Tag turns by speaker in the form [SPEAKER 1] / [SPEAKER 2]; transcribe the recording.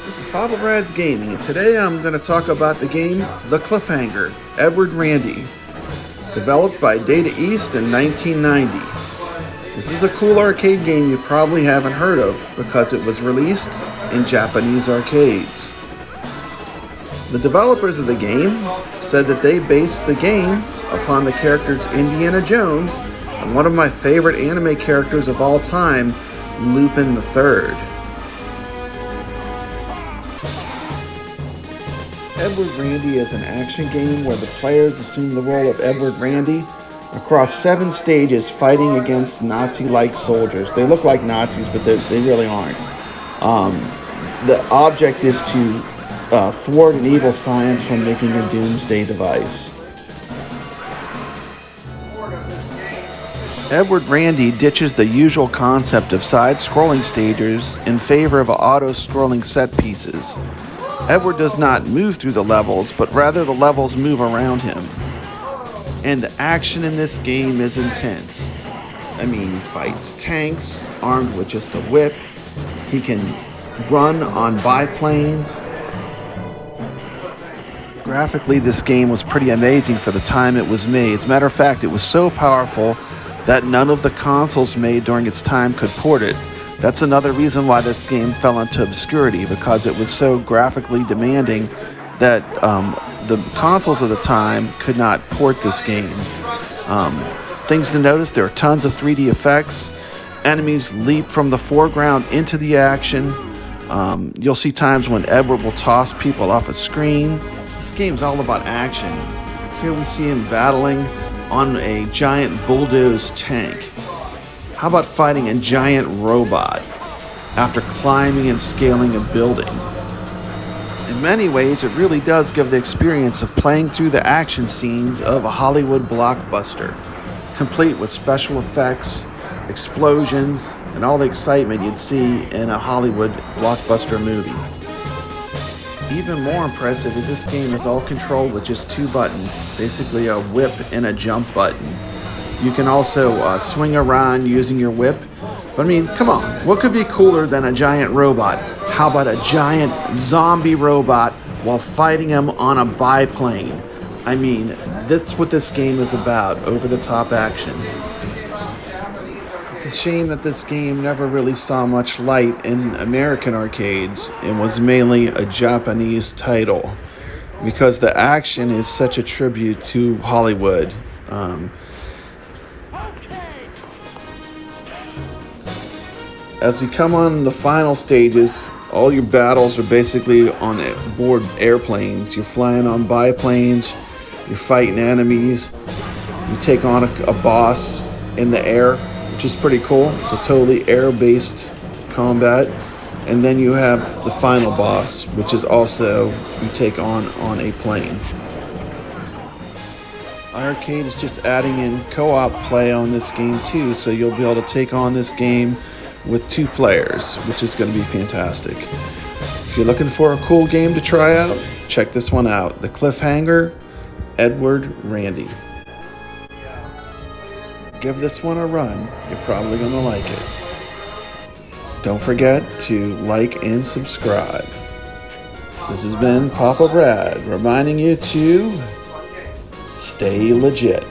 [SPEAKER 1] This is Papa Brad's Gaming, and today I'm going to talk about the game The Cliffhanger Edward Randy, developed by Data East in 1990. This is a cool arcade game you probably haven't heard of because it was released in Japanese arcades. The developers of the game said that they based the game upon the characters Indiana Jones and one of my favorite anime characters of all time, Lupin III. Edward Randy is an action game where the players assume the role of Edward Randy across 7 stages fighting against Nazi-like soldiers. They look like Nazis, but they really aren't. The object is to thwart an evil science from making a doomsday device. Edward Randy ditches the usual concept of side-scrolling stages in favor of auto-scrolling set pieces. Edward does not move through the levels, but rather the levels move around him. And the action in this game is intense. I mean, he fights tanks, armed with just a whip. He can run on biplanes. Graphically, this game was pretty amazing for the time it was made. As a matter of fact, it was so powerful that none of the consoles made during its time could port it. That's another reason why this game fell into obscurity, because it was so graphically demanding that the consoles of the time could not port this game. Things to notice, there are tons of 3D effects. Enemies leap from the foreground into the action. You'll see times when Edward will toss people off a screen. This game's all about action. Here we see him battling on a giant bulldoze tank. How about fighting a giant robot after climbing and scaling a building? In many ways, it really does give the experience of playing through the action scenes of a Hollywood blockbuster, complete with special effects, explosions, and all the excitement you'd see in a Hollywood blockbuster movie. Even more impressive is this game is all controlled with just 2 buttons, basically a whip and a jump button. You can also swing around using your whip. But I mean, come on, what could be cooler than a giant robot? How about a giant zombie robot while fighting him on a biplane? I mean, that's what this game is about, over-the-top action. It's a shame that this game never really saw much light in American arcades and was mainly a Japanese title, because the action is such a tribute to Hollywood. As you come on the final stages, all your battles are basically on board airplanes. You're flying on biplanes, you're fighting enemies, you take on a boss in the air, which is pretty cool. It's a totally air-based combat. And then you have the final boss, which is also you take on a plane. iiRcade is just adding in co-op play on this game too, so you'll be able to take on this game with 2 players, which is going to be fantastic. If you're looking for a cool game to try out, check this one out. The Cliffhanger Edward Randy. Give this one a run. You're probably going to like it. Don't forget to like and subscribe. This has been Papa Brad reminding you to stay legit.